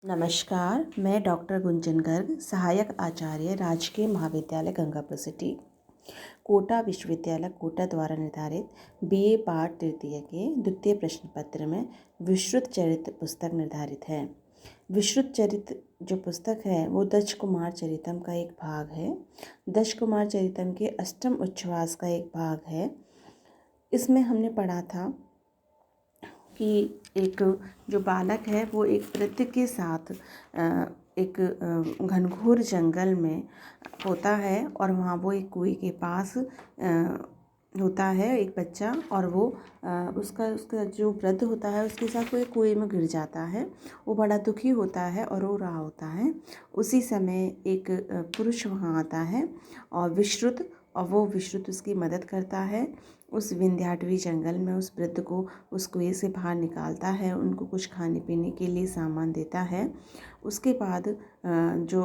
नमस्कार, मैं डॉक्टर गुंजन गर्ग, सहायक आचार्य, राजकीय महाविद्यालय गंगापुर सिटी, कोटा विश्वविद्यालय कोटा द्वारा निर्धारित बीए पार्ट तृतीय के द्वितीय प्रश्न पत्र में विश्रुत चरित्र पुस्तक निर्धारित है। विश्रुत चरित्र जो पुस्तक है वो दक्ष कुमार चरितम का एक भाग है। दक्ष कुमार चरितम के अष्टम उच्छ्वास का एक भाग है। इसमें हमने पढ़ा था कि एक जो बालक है वो एक वृद्ध के साथ एक घनघोर जंगल में होता है और वहाँ वो एक कुएं के पास होता है एक बच्चा, और वो उसका जो वृद्ध होता है उसके साथ वो एक कुएं में गिर जाता है। वो बड़ा दुखी होता है और रो रहा होता है। उसी समय एक पुरुष वहाँ आता है और वो विश्रुत उसकी मदद करता है। उस विंध्याटवी जंगल में उस वृद्ध को उस कुएं से बाहर निकालता है, उनको कुछ खाने पीने के लिए सामान देता है। उसके बाद जो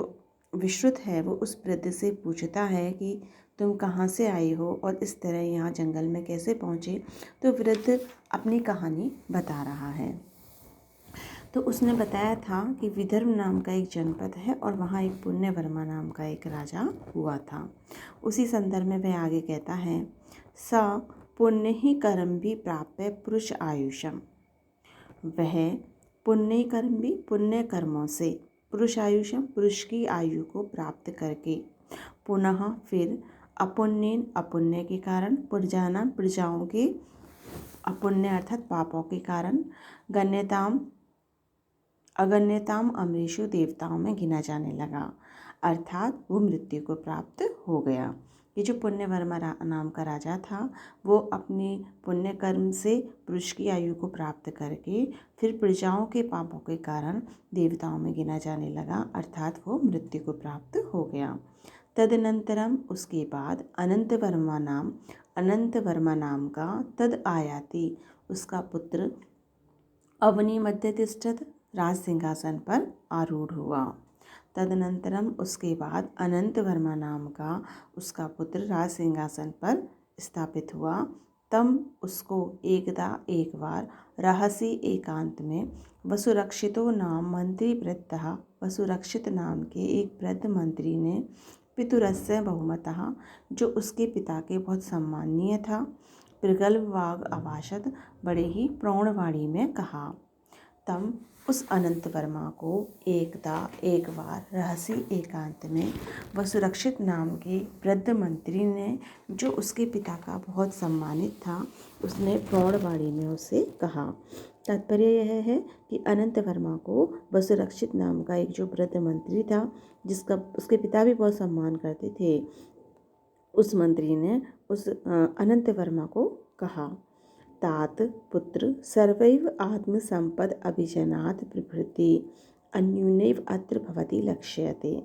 विश्रुत है वो उस वृद्ध से पूछता है कि तुम कहाँ से आए हो और इस तरह यहाँ जंगल में कैसे पहुँचे। तो वृद्ध अपनी कहानी बता रहा है। तो उसने बताया था कि विदर्भ नाम का एक जनपद है और वहाँ एक पुण्यवर्मा नाम का एक राजा हुआ था। उसी संदर्भ में वह आगे कहता है, स पुण्य ही कर्म भी प्राप्य पुरुष आयुषम। वह पुण्य कर्म भी पुण्य कर्मों से पुरुष आयुषम पुरुष की आयु को प्राप्त करके पुनः फिर अपुण्य के कारण पुरजाना प्रजाओं के अपुण्य अर्थात पापों के कारण अगण्यताम अमरीशु देवताओं में गिना जाने लगा, अर्थात वो मृत्यु को प्राप्त हो गया। ये जो पुण्यवर्मा नाम का राजा था वो अपने पुण्य कर्म से पुरुष की आयु को प्राप्त करके फिर प्रजाओं के पापों के कारण देवताओं में गिना जाने लगा, अर्थात वो मृत्यु को प्राप्त हो गया। तदनंतरम उसके बाद अनंत वर्मा नाम का तद आयाति उसका पुत्र अवनी मध्य तिष्ठत राज सिंहासन पर आरूढ़ हुआ। तदनंतरम उसके बाद अनंत वर्मा नाम का उसका पुत्र राज सिंहासन पर स्थापित हुआ। तब उसको एकदा एक बार रहस्य एकांत में वसुरक्षितो नाम मंत्री वृद्धः वसुरक्षित नाम के एक वृद्ध मंत्री ने पितुरस्य बहुमतः जो उसके पिता के बहुत सम्माननीय था प्रगल्भ वाग अभाषत बड़े ही प्रौढ़वाणी में कहा। तब उस अनंत वर्मा को एक बार रहस्य एकांत में वसुरक्षित नाम के वृद्ध मंत्री ने जो उसके पिता का बहुत सम्मानित था उसने प्रौढ़वाणी में उसे कहा। तात्पर्य यह है कि अनंत वर्मा को वसुरक्षित नाम का एक जो वृद्ध मंत्री था जिसका उसके पिता भी बहुत सम्मान करते थे, उस मंत्री ने उस अनंत वर्मा को कहा, तात पुत्र सर्वैव आत्मसंपद अभिजनात् प्रभृति अन्यूनैव अत्र भवति लक्ष्यते।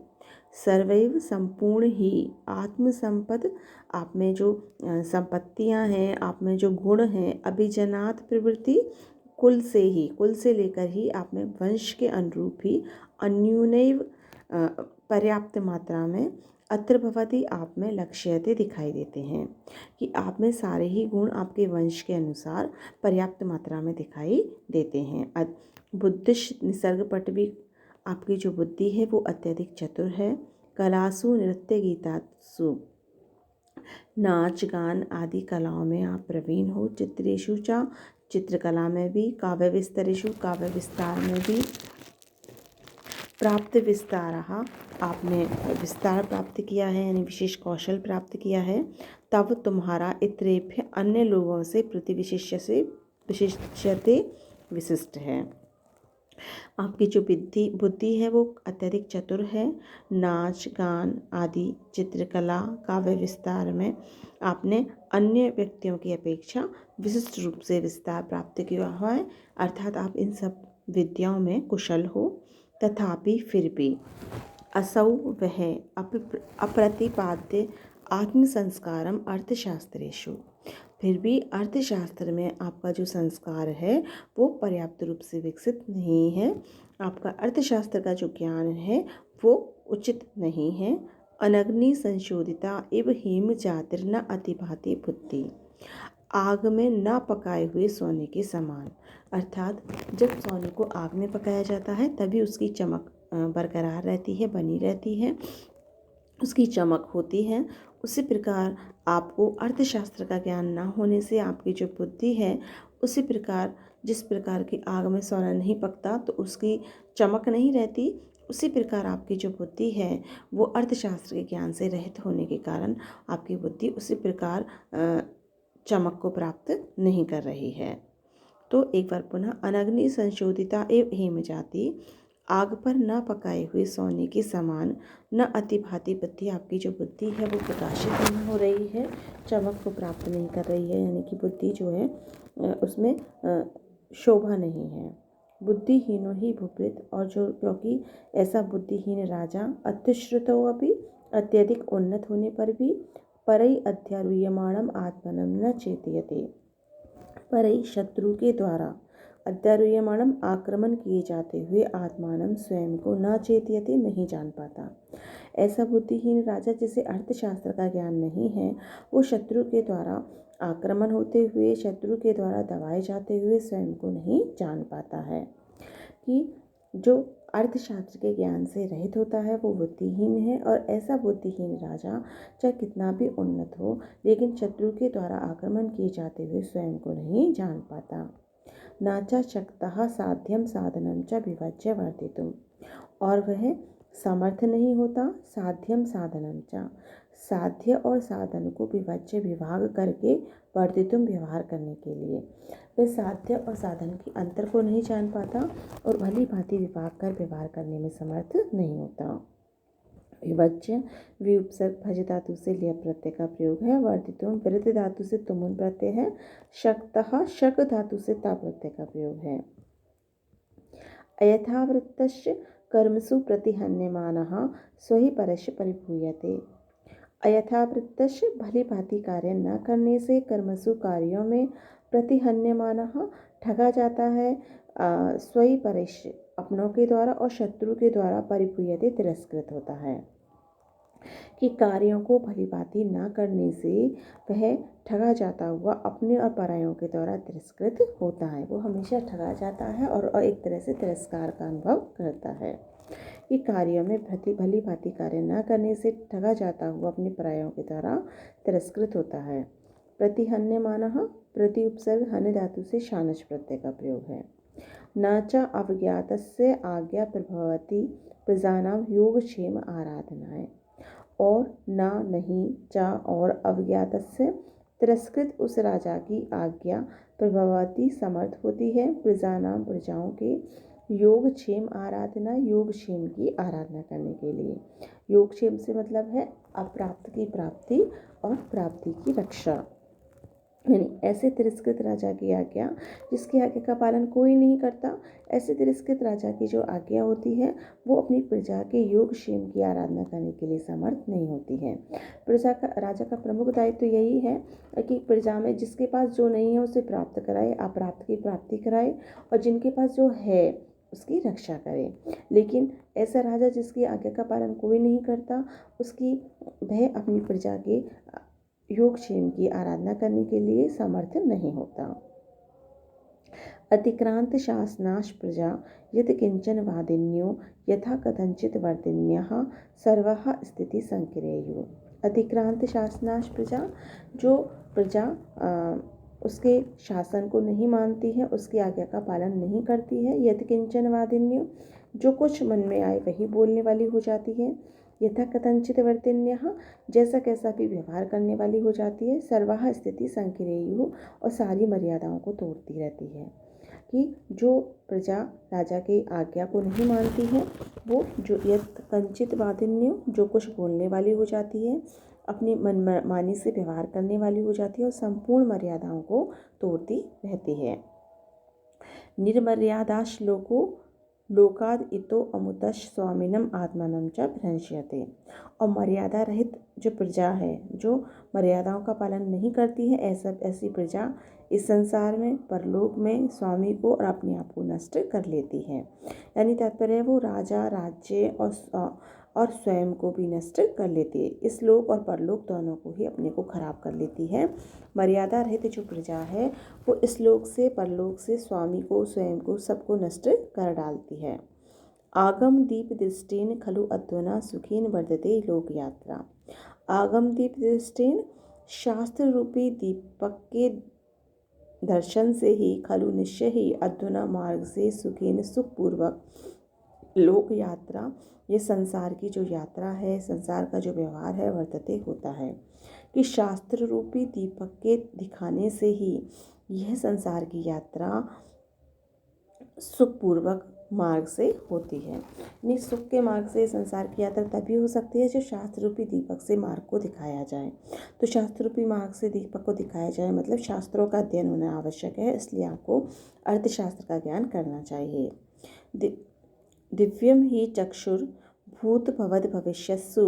सर्वैव संपूर्ण ही आत्मसंपद आप में जो संपत्तियां हैं, आप में जो गुण हैं, अभिजनात् प्रवृत्ति कुल से लेकर ही आप में वंश के अनुरूप ही अन्यूनैव पर्याप्त मात्रा में अत्र भवति आप में लक्ष्यते दिखाई देते हैं कि आप में सारे ही गुण आपके वंश के अनुसार पर्याप्त मात्रा में दिखाई देते हैं। बुद्धिश निसर्ग पट भी आपकी जो बुद्धि है वो अत्यधिक चतुर है। कलासु नृत्य गीतासु नाच गान आदि कलाओं में आप प्रवीण हो। चित्रेषु च चित्रकला में भी, काव्य विस्तरेषु काव्य विस्तार में भी, प्राप्त विस्तारः आपने विस्तार प्राप्त किया है यानी विशेष कौशल प्राप्त किया है। तब तुम्हारा इतरेभ्य अन्य लोगों से विशिष्यते विशिष्ट है। आपकी जो बुद्धि है वो अत्यधिक चतुर है। नाच गान आदि चित्रकला काव्य विस्तार में आपने अन्य व्यक्तियों की अपेक्षा विशिष्ट रूप से विस्तार प्राप्त किया हुआ है, अर्थात आप इन सब विद्याओं में कुशल हो। तथापि फिर भी असौ वह अप्रतिपाद्य आत्मसंस्कारम अर्थशास्त्रेषु, फिर भी अर्थशास्त्र में आपका जो संस्कार है वो पर्याप्त रूप से विकसित नहीं है। आपका अर्थशास्त्र का जो ज्ञान है वो उचित नहीं है। अनग्नि संशोधिता इव हिम जातिर्न अतिभाति बुद्धि, आग में ना पकाए हुए सोने के समान। अर्थात जब सोने को आग में पकाया जाता है तभी उसकी चमक बरकरार रहती है, बनी रहती है, उसकी चमक होती है। उसी प्रकार आपको अर्थशास्त्र का ज्ञान ना होने से आपकी जो बुद्धि है, उसी प्रकार जिस प्रकार की आग में सोना नहीं पकता तो उसकी चमक नहीं रहती, उसी प्रकार आपकी जो बुद्धि है वो अर्थशास्त्र के ज्ञान से रहित होने के कारण आपकी बुद्धि उसी प्रकार चमक को प्राप्त नहीं कर रही है। तो एक बार पुनः, अनग्नि संशोधिता एवं हेम जाति, आग पर न पकाए हुए सोने के समान न अति भांति बुद्धि, आपकी जो बुद्धि है वो प्रकाशित नहीं हो रही है, चमक को प्राप्त नहीं कर रही है, यानी कि बुद्धि जो है उसमें शोभा नहीं है। बुद्धिहीनो ही भूभृत, और जो क्योंकि ऐसा बुद्धिहीन राजा अत्युश्रुतो अपि, अत्यधिक उन्नत होने पर भी परई अध्यारूयमाणम आत्मनम न चेतयते, परई शत्रु के द्वारा अध्यारूयमाणम आक्रमण किए जाते हुए आत्मानम स्वयं को न चेतयते, नहीं जान पाता। ऐसा बुद्धिहीन राजा जिसे अर्थशास्त्र का ज्ञान नहीं है, वो शत्रु के द्वारा आक्रमण होते हुए, शत्रु के द्वारा दबाए जाते हुए स्वयं को नहीं जान पाता है। कि जो अर्थशास्त्र के ज्ञान से रहित होता है वो बुद्धिहीन है, और ऐसा बुद्धिहीन राजा चाहे कितना भी उन्नत हो, लेकिन शत्रु के द्वारा आक्रमण किए जाते हुए स्वयं को नहीं जान पाता। नाचा शक्तः साध्यम साधनम च विभज्य वर्तितुम, और वह समर्थ नहीं होता साध्यम साधनम च, साध्य और साधन को विभज्य विभाग करके वर्तितुम व्यवहार करने के लिए, वह साध्य और साधन के अंतर को नहीं जान पाता और भली भांति विभाग कर व्यवहार करने में समर्थ नहीं होता। विभज्य विउपसर्ग भज धातु से लिय प्रत्यय का प्रयोग है। वर्तितुम वृत्त धातु से तुमुन प्रत्यय है। शक्तः शक धातु से ता प्रत्यय का प्रयोग है। अयथावृत्तस्य कर्मसु प्रतिहन्यमानः स्वहि परस्य परिभूयते। अयथावृत्तस्य भली भांति कार्य न करने से कर्मसु कार्यों में प्रतिहन्यमानः ठगा जाता है, स्वहि परस्य अपनों के द्वारा और शत्रु के द्वारा परिभूयते तिरस्कृत होता है। कि कार्यों को भली भांति न करने से वह ठगा जाता हुआ अपने और परायों के द्वारा तिरस्कृत होता है। वो हमेशा ठगा जाता है और एक तरह से तिरस्कार का अनुभव करता है। कि कार्यों में भली भांति कार्य न करने से ठगा जाता हुआ अपने परायों के द्वारा तिरस्कृत होता है। प्रतिहन्यमानः प्रति उपसर्ग हन्य धातु से शानच प्रत्यय का प्रयोग है। न च अवज्ञातस्य आज्ञा प्रभवति प्रजानां योगक्षेम आराधनाय, और न नहीं चा और अवज्ञातस्य तिरस्कृत उस राजा की आज्ञा प्रभवती समर्थ होती है, प्रजानाम प्रजाओं के योगक्षेम आराधना, योगक्षेम की आराधना करने के लिए। योगक्षेम से मतलब है अप्राप्त की प्राप्ति और प्राप्ति की रक्षा। यानी ऐसे तिरस्कृत राजा की आज्ञा जिसकी आज्ञा का पालन कोई नहीं करता, ऐसे तिरस्कृत राजा की जो आज्ञा होती है वो अपनी प्रजा के योगक्षेम की आराधना करने के लिए समर्थ नहीं होती है। राजा का प्रमुख दायित्व तो यही है कि प्रजा में जिसके पास जो नहीं है उसे प्राप्त कराए, अप्राप्त की प्राप्ति कराए, और जिनके पास जो है उसकी रक्षा करे। लेकिन ऐसा राजा जिसकी आज्ञा का पालन कोई नहीं करता, उसकी वह अपनी प्रजा के योगक्षेम की आराधना करने के लिए समर्थ नहीं होता। अतिक्रांत शासनाश प्रजा यद किंचन वादिन्यो यथा कथंचित वर्तिन्यः सर्वः स्थिति संकिरेयुः। अतिक्रांत शासनाश प्रजा, जो प्रजा उसके शासन को नहीं मानती है, उसकी आज्ञा का पालन नहीं करती है। यद किंचन वादिन्यो, जो कुछ मन में आए वही बोलने वाली हो जाती है। यथा कथंचित वर्तिन्यः, जैसा कैसा भी व्यवहार करने वाली हो जाती है। सर्वः स्थिति संकिरेयुः, और सारी मर्यादाओं को तोड़ती रहती है। कि जो प्रजा राजा की आज्ञा को नहीं मानती है वो जो यत् कंचित वादिन्यो, जो कुछ बोलने वाली हो जाती है, अपनी मनमानी से व्यवहार करने वाली हो जाती है और संपूर्ण मर्यादाओं को तोड़ती रहती है। निर्मर्यादा श्लोको लोकाद इतो अमुतश स्वामिनम आत्मानम च भ्रंश्यते। और मर्यादा रहित जो प्रजा है, जो मर्यादाओं का पालन नहीं करती है, ऐसी प्रजा इस संसार में परलोक में स्वामी को और अपने आप को नष्ट कर लेती है। यानी तात्पर्य वो राजा राज्य और स्वयं को भी नष्ट कर लेती है। इस लोक और परलोक दोनों को ही अपने को खराब कर लेती है। मर्यादा रहित जो प्रजा है वो इस लोक से परलोक से स्वामी को, स्वयं को, सबको नष्ट कर डालती है। आगम दीप दृष्टेन खलु अध्वना सुखेन वर्धते लोक यात्रा। आगम दीप दृष्टेन शास्त्र रूपी दीपक के दर्शन से ही खलु निश्चय ही अध्वना मार्ग से सुखेन सुखपूर्वक लोक यात्रा, ये संसार की जो यात्रा है, संसार का जो व्यवहार है, वर्तते होता है कि शास्त्र रूपी दीपक के दिखाने से ही यह संसार की यात्रा सुखपूर्वक मार्ग से होती है। यानी सुख के मार्ग से संसार की यात्रा तभी हो सकती है जो शास्त्र रूपी दीपक से मार्ग को दिखाया जाए। तो शास्त्र रूपी मार्ग से दीपक को दिखाया जाए मतलब शास्त्रों का अध्ययन होना आवश्यक है, इसलिए आपको अर्थशास्त्र का ज्ञान करना चाहिए। दिव्यम ही चक्षुर भूत भवद भविष्यस्सु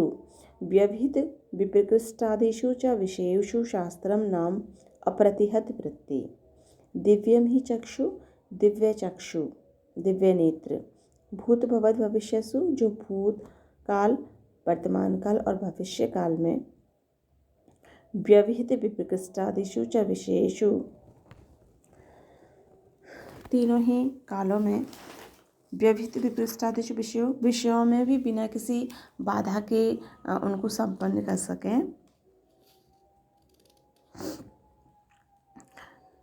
व्यवहित विप्रकृष्टादिषु च विषयेषु शास्त्रम नाम अप्रतिहत वृत्ति। दिव्यम ही चक्षु, दिव्य चक्षु, दिव्य नेत्र, भूत भवद भविष्यसु, जो भूत काल, वर्तमान काल और भविष्य काल में, व्यवहित विप्रकृष्टादिषु च विषयेषु, तीनों ही कालों में, व्यवहित विप्रकृष्टादिषु विषयों में भी बिना किसी बाधा के उनको संपन्न कर सकें।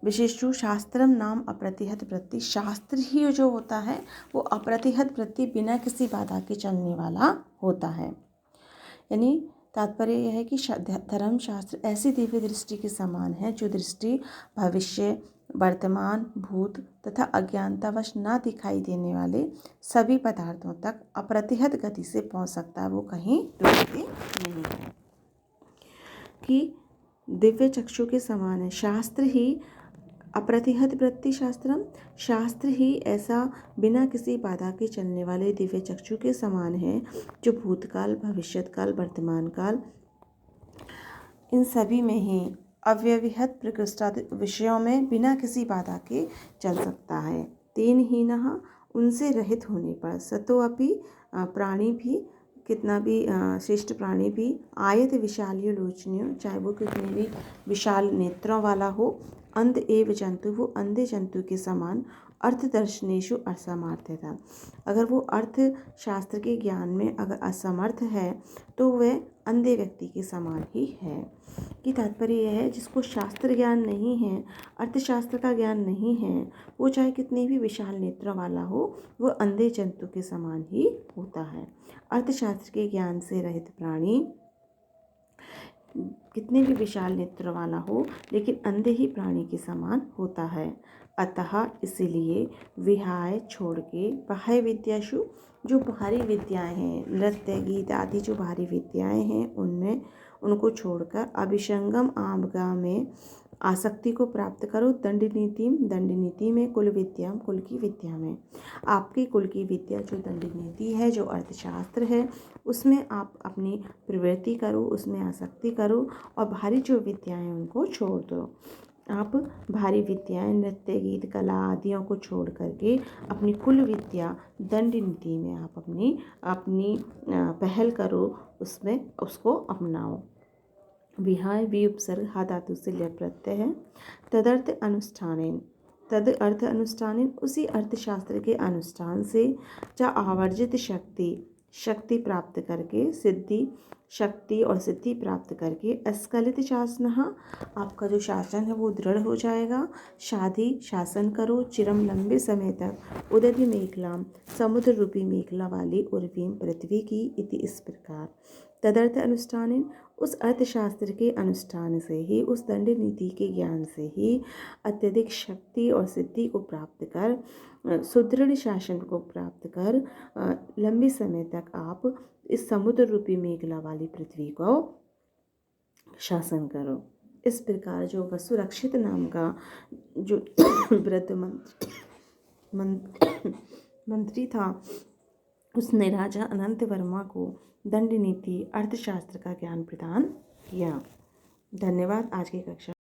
विशेषु शास्त्रम नाम अप्रतिहत वृत्ति, शास्त्र ही जो होता है वो अप्रतिहत वृत्ति, बिना किसी बाधा के चलने वाला होता है। यानी तात्पर्य यह है कि धर्म शास्त्र ऐसी दिव्य दृष्टि के समान है जो दृष्टि भविष्य, वर्तमान, भूत तथा अज्ञानतावश न दिखाई देने वाले सभी पदार्थों तक अप्रतिहत गति से पहुंच सकता है, वो कहीं रुकते नहीं है। कि दिव्य चक्षु के समान है, शास्त्र ही अप्रतिहत वृत्ति शास्त्रम, शास्त्र ही ऐसा बिना किसी बाधा के चलने वाले दिव्य चक्षु के समान है जो भूतकाल, भविष्यत्काल, वर्तमान काल, इन सभी में ही अव्यवहित प्रकृष्टादि विषयों में बिना किसी बाधा के चल सकता है। तेन ही न उनसे रहित होने पर सतो अपि प्राणी भी, कितना भी श्रेष्ठ प्राणी भी, आयत विशालियो लोचनियो, चाहे वो कितने भी विशाल नेत्रों वाला हो, अंध एव जंतु, वो अंधे जंतु के समान, अर्थ दर्शनेशु असमर्थता, अगर वो अर्थ शास्त्र के ज्ञान में अगर असमर्थ है तो वह अंधे व्यक्ति के समान ही है। कि तात्पर्य यह है जिसको शास्त्र ज्ञान नहीं है, अर्थशास्त्र का ज्ञान नहीं है, वो चाहे कितने भी विशाल नेत्रों वाला हो, वो अंधे जंतु के समान ही होता है। अर्थशास्त्र के ज्ञान से रहित प्राणी कितने भी विशाल नेत्र वाला हो लेकिन अंधे ही प्राणी के समान होता है। अतः इसीलिए विहाय छोड़ के बाह्य विद्याशु, जो बाहरी विद्याएं हैं, नृत्य गीत आदि जो बाहरी विद्याएं हैं, उनमें उनको छोड़कर अभिसंगम आमगा में आसक्ति को प्राप्त करो। दंड नीति में, कुल विद्या, कुल की विद्या में, आपकी कुल की विद्या जो दंड नीति है, जो अर्थशास्त्र है, उसमें आप अपनी प्रवृत्ति करो, उसमें आसक्ति करो और बाहरी जो विद्याएं उनको छोड़ दो। आप भारी विद्याएं, नृत्य गीत कला आदियों को छोड़ करके अपनी कुल विद्या दंड नीति में आप अपनी पहल करो, उसमें उसको अपनाओ। विहाय वि उपसर्ग हा धातु से लय प्रत्यय है। तदर्थ अनुष्ठानेन, तद अर्थ अनुष्ठानेन, उसी अर्थशास्त्र के अनुष्ठान से, जा आवर्जित शक्ति प्राप्त करके, सिद्धि शक्ति और सिद्धि प्राप्त करके, अस्खलित शासनः, आपका जो शासन है वो दृढ़ हो जाएगा। शाधि शासन करो, चिरम लंबे समय तक, उदधि मेखलाम, समुद्र रूपी मेखला वाली उर्वीम पृथ्वी की, इति इस प्रकार। तदर्थ अनुष्ठान, उस अर्थशास्त्र के अनुष्ठान से ही, उस दंड नीति के ज्ञान से ही अत्यधिक शक्ति और सिद्धि को प्राप्त कर, सुदृढ़ शासन को प्राप्त कर, लंबे समय तक आप इस समुद्र रूपी मेखला वाली पृथ्वी को शासन करो। इस प्रकार जो वसुरक्षित नाम का जो वृद्ध मंत्री था, उसने राजा अनंत वर्मा को दंड नीति अर्थशास्त्र का ज्ञान प्रदान किया। धन्यवाद। आज की कक्षा